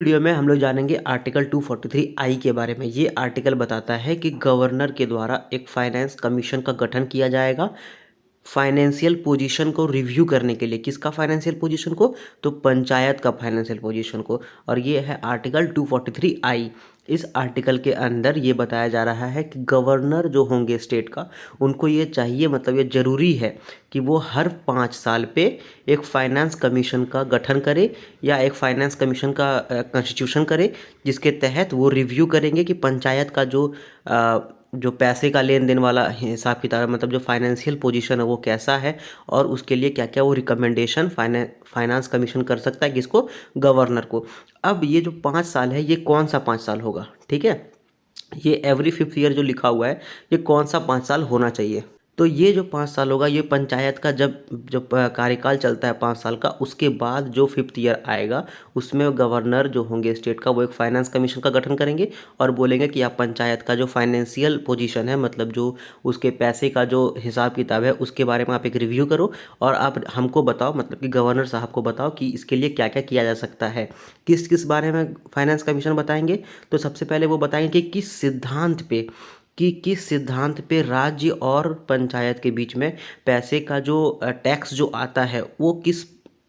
Video में हम लोग जानेंगे आर्टिकल 243 आई के बारे में। ये आर्टिकल बताता है कि गवर्नर के द्वारा एक फाइनेंस कमीशन का गठन किया जाएगा फाइनेंशियल पोजीशन को रिव्यू करने के लिए। किसका फाइनेंशियल पोजीशन को? तो पंचायत का फाइनेंशियल पोजीशन को। और ये है आर्टिकल 243 आई। इस आर्टिकल के अंदर ये बताया जा रहा है कि गवर्नर जो होंगे स्टेट का, उनको ये चाहिए, मतलब ये ज़रूरी है कि वो हर 5 साल पे एक फाइनेंस कमीशन का गठन करे या एक फाइनेंस कमीशन का कॉन्स्टिट्यूशन करे, जिसके तहत वो रिव्यू करेंगे कि पंचायत का जो पैसे का लेन देन वाला हिसाब किताब है, मतलब जो फाइनेंशियल पोजीशन है वो कैसा है, और उसके लिए क्या क्या वो रिकमेंडेशन फाइनेंस कमीशन कर सकता है, किसको? गवर्नर को। अब ये जो 5 साल है, ये कौन सा 5 साल होगा? ठीक है, ये एवरी 5th ईयर जो लिखा हुआ है, ये कौन सा 5 साल होना चाहिए? तो ये जो 5 साल होगा, ये पंचायत का जब कार्यकाल चलता है 5 साल का, उसके बाद जो 5th ईयर आएगा, उसमें गवर्नर जो होंगे स्टेट का, वो एक फाइनेंस कमीशन का गठन करेंगे और बोलेंगे कि आप पंचायत का जो फाइनेंशियल पोजीशन है, मतलब जो उसके पैसे का जो हिसाब किताब है, उसके बारे में आप एक रिव्यू करो और आप हमको बताओ, मतलब कि गवर्नर साहब को बताओ कि इसके लिए क्या क्या किया जा सकता है। किस किस बारे में फाइनेंस कमीशन बताएंगे? तो सबसे पहले वो बताएंगे कि किस सिद्धांत पे राज्य और पंचायत के बीच में पैसे का जो टैक्स जो आता है, वो किस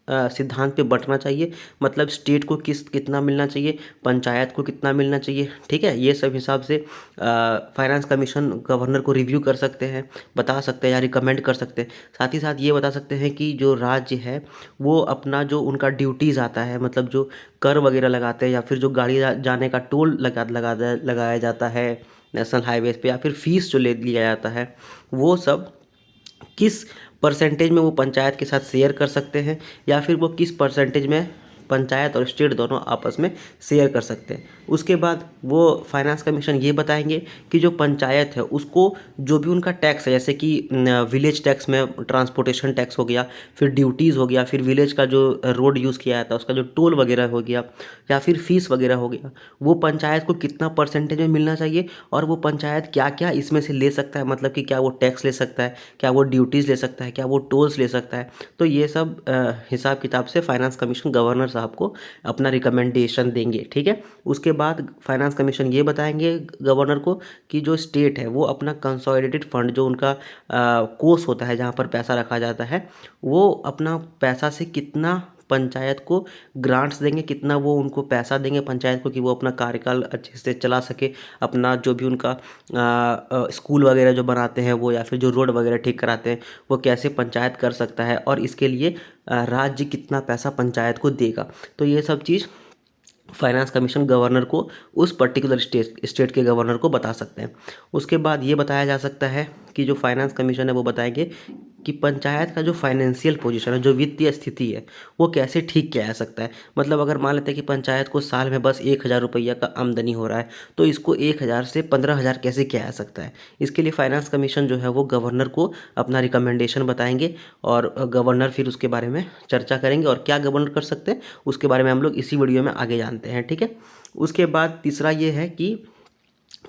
सिद्धांत पे बंटना चाहिए, मतलब स्टेट को कितना मिलना चाहिए, पंचायत को कितना मिलना चाहिए। ठीक है, ये सब हिसाब से फाइनेंस कमीशन गवर्नर को रिव्यू कर सकते हैं, बता सकते हैं या रिकमेंड कर सकते हैं। साथ ही साथ ये बता सकते हैं कि जो राज्य है, वो अपना जो उनका ड्यूटीज़ आता है, मतलब जो कर वगैरह लगाते हैं या फिर जो गाड़ी जाने का टोल लगाया जाता है नेशनल हाईवेज़ पे, या फिर फीस जो ले लिया जाता है, वो सब किस परसेंटेज में वो पंचायत के साथ शेयर कर सकते हैं, या फिर वो किस परसेंटेज में पंचायत और स्टेट दोनों आपस में शेयर कर सकते हैं। उसके बाद वो फाइनेंस कमीशन ये बताएंगे कि जो पंचायत है, उसको जो भी उनका टैक्स है, जैसे कि विलेज टैक्स में ट्रांसपोर्टेशन टैक्स हो गया, फिर ड्यूटीज़ हो गया, फिर विलेज का जो रोड यूज़ किया जाता है उसका जो टोल वगैरह हो गया, या फिर फीस वगैरह हो गया, वो पंचायत को कितना परसेंटेज में मिलना चाहिए, और वो पंचायत क्या क्या इसमें से ले सकता है, मतलब कि क्या वो टैक्स ले सकता है, क्या वो ड्यूटीज़ ले सकता है, क्या वो टोल्स ले सकता है। तो ये सब हिसाब किताब से फाइनेंस कमीशन गवर्नर साहब को अपना रिकमेंडेशन देंगे। ठीक है, उसके बाद फाइनेंस कमीशन ये बताएंगे गवर्नर को कि जो स्टेट है, वो अपना कंसोलिडेटेड फंड, जो उनका कोष होता है जहाँ पर पैसा रखा जाता है, वो अपना पैसा से कितना पंचायत को ग्रांट्स देंगे, कितना वो उनको पैसा देंगे पंचायत को कि वो अपना कार्यकाल अच्छे से चला सके, अपना जो भी उनका स्कूल वगैरह जो बनाते हैं वो, या फिर जो रोड वगैरह ठीक कराते हैं, वो कैसे पंचायत कर सकता है, और इसके लिए राज्य कितना पैसा पंचायत को देगा। तो ये सब चीज़ फाइनेंस कमीशन गवर्नर को, उस पर्टिकुलर स्टेट के गवर्नर को बता सकते हैं। उसके बाद ये बताया जा सकता है कि जो फाइनेंस कमीशन है, वो बताएंगे कि पंचायत का जो फाइनेंशियल पोजीशन है, जो वित्तीय स्थिति है, वो कैसे ठीक किया जा सकता है। मतलब अगर मान लेते हैं कि पंचायत को साल में बस 1,000 रुपया का आमदनी हो रहा है, तो इसको 1,000 से 15,000 कैसे किया जा सकता है। इसके लिए फाइनेंस कमीशन जो है वो गवर्नर को अपना रिकमेंडेशन बताएंगे, और गवर्नर फिर उसके बारे में चर्चा करेंगे, और क्या गवर्नर कर सकते हैं उसके बारे में हम लोग इसी वीडियो में आगे जानते हैं। ठीक है, उसके बाद तीसरा ये है कि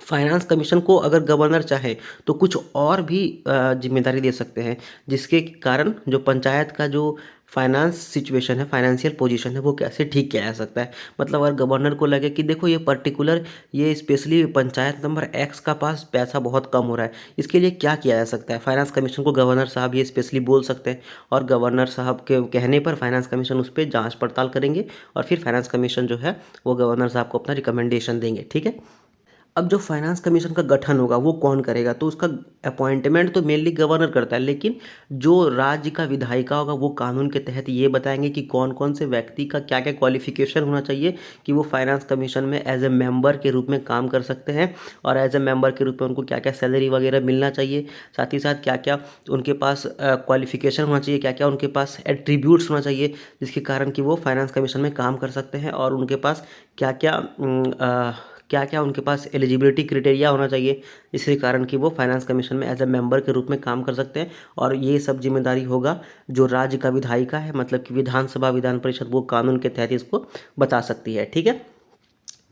फाइनेंस कमीशन को अगर गवर्नर चाहे तो कुछ और भी जिम्मेदारी दे सकते हैं, जिसके कारण जो पंचायत का जो फाइनेंस सिचुएशन है, फाइनेंशियल पोजीशन है, वो कैसे ठीक किया जा सकता है। मतलब अगर गवर्नर को लगे कि देखो ये स्पेशली पंचायत नंबर एक्स का पास पैसा बहुत कम हो रहा है, इसके लिए क्या किया जा सकता है, फाइनेंस कमीशन को गवर्नर साहब ये स्पेशली बोल सकते हैं, और गवर्नर साहब के कहने पर फाइनेंस कमीशन उस पर जाँच पड़ताल करेंगे, और फिर फाइनेंस कमीशन जो है वो गवर्नर साहब को अपना रिकमेंडेशन देंगे। ठीक है, अब जो फाइनेंस कमीशन का गठन होगा वो कौन करेगा? तो उसका अपॉइंटमेंट तो मेनली गवर्नर करता है, लेकिन जो राज्य का विधायिका होगा, वो कानून के तहत ये बताएंगे कि कौन कौन से व्यक्ति का क्या क्या क्वालिफिकेशन होना चाहिए कि वो फाइनेंस कमीशन में एज ए मेंबर के रूप में काम कर सकते हैं, और एज ए मेंबर के रूप में उनको क्या क्या सैलरी वगैरह मिलना चाहिए, साथ ही साथ क्या क्या उनके पास क्वालिफिकेशन होना चाहिए, क्या क्या उनके पास एट्रीब्यूट्स होना चाहिए, जिसके कारण कि वो फाइनेंस कमीशन में काम कर सकते हैं, और उनके पास क्या क्या उनके पास एलिजिबिलिटी क्राइटेरिया होना चाहिए, जिसके कारण कि वो फाइनेंस कमीशन में एज ए मेंबर के रूप में काम कर सकते हैं। और ये सब जिम्मेदारी होगा जो राज्य का विधायिका है, मतलब कि विधानसभा विधान परिषद, वो कानून के तहत इसको बता सकती है। ठीक है,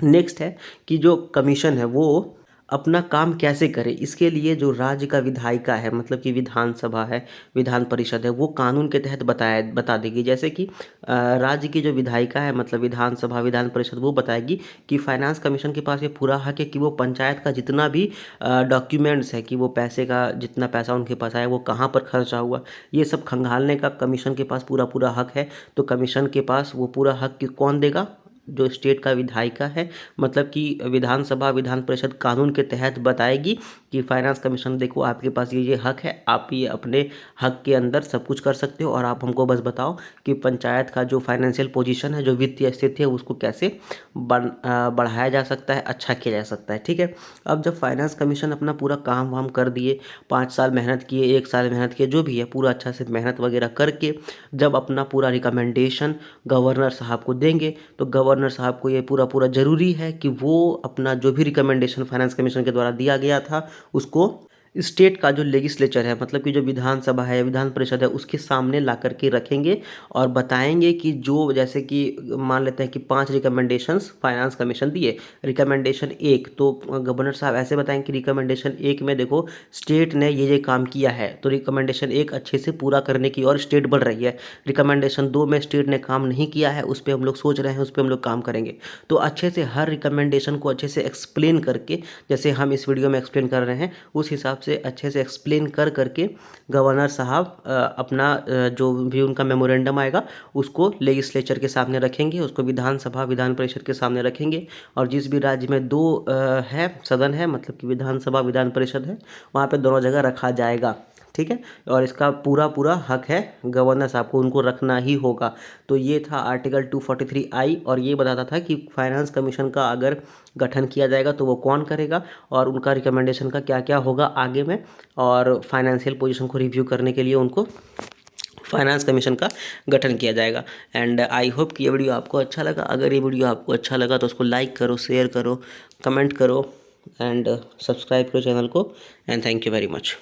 नेक्स्ट है कि जो कमीशन है वो अपना काम कैसे करे, इसके लिए जो राज्य का विधायिका है, मतलब कि विधानसभा है, विधान परिषद है, वो कानून के तहत बता देगी। जैसे कि राज्य की जो विधायिका है, मतलब विधानसभा विधान परिषद, वो बताएगी कि फाइनेंस कमीशन के पास ये पूरा हक है कि वो पंचायत का जितना भी डॉक्यूमेंट्स है, कि वो पैसे का जितना पैसा उनके पास आया वो कहाँ पर खर्चा हुआ, ये सब खंगालने का कमीशन के पास पूरा पूरा हक है। तो कमीशन के पास वो पूरा हक कौन देगा? जो स्टेट का विधायिका है, मतलब कि विधानसभा विधान परिषद कानून के तहत बताएगी कि फाइनेंस कमीशन देखो आपके पास ये हक है, आप ये अपने हक के अंदर सब कुछ कर सकते हो, और आप हमको बस बताओ कि पंचायत का जो फाइनेंशियल पोजीशन है, जो वित्तीय स्थिति है, उसको कैसे बढ़ाया जा सकता है, अच्छा किया जा सकता है। ठीक है, अब जब फाइनेंस कमीशन अपना पूरा काम वाम कर दिए, 5 साल मेहनत किए, 1 साल मेहनत किए, जो भी है पूरा अच्छा से मेहनत वगैरह करके जब अपना पूरा रिकमेंडेशन गवर्नर साहब को देंगे, तो गवर्नर साहब को ये पूरा पूरा ज़रूरी है कि वो अपना जो भी रिकमेंडेशन फाइनेंस कमीशन के द्वारा दिया गया था उसको स्टेट का जो लेजिस्लेचर है, मतलब कि जो विधानसभा है, विधान परिषद है, उसके सामने ला करके रखेंगे और बताएंगे कि जो, जैसे कि मान लेते हैं कि 5 रिकमेंडेशंस फाइनेंस कमीशन दिए, रिकमेंडेशन 1, तो गवर्नर साहब ऐसे बताएंगे कि रिकमेंडेशन 1 में देखो स्टेट ने ये काम किया है, तो रिकमेंडेशन 1 अच्छे से पूरा करने की और स्टेट बढ़ रही है। रिकमेंडेशन 2 में स्टेट ने काम नहीं किया है, उस पर हम लोग सोच रहे हैं, उस पर हम लोग काम करेंगे। तो अच्छे से हर रिकमेंडेशन को अच्छे से एक्सप्लेन करके, जैसे हम इस वीडियो में एक्सप्लेन कर रहे हैं, उस हिसाब से अच्छे से एक्सप्लेन करके गवर्नर साहब अपना जो भी उनका मेमोरेंडम आएगा उसको लेजिस्लेचर के सामने रखेंगे, उसको विधानसभा विधान परिषद के सामने रखेंगे। और जिस भी राज्य में 2 है सदन है, मतलब कि विधानसभा विधान परिषद है, वहाँ पे दोनों जगह रखा जाएगा। ठीक है, और इसका पूरा पूरा हक है गवर्नर साहब को, उनको रखना ही होगा। तो ये था आर्टिकल 243I, और ये बताता था कि फाइनेंस कमीशन का अगर गठन किया जाएगा तो वो कौन करेगा, और उनका रिकमेंडेशन का क्या क्या होगा आगे में, और फाइनेंशियल पोजीशन को रिव्यू करने के लिए उनको फाइनेंस कमीशन का गठन किया जाएगा। एंड आई होप कि ये वीडियो आपको अच्छा लगा। अगर ये वीडियो आपको अच्छा लगा तो उसको लाइक करो, शेयर करो, कमेंट करो, एंड सब्सक्राइब करो चैनल को। And thank you very much.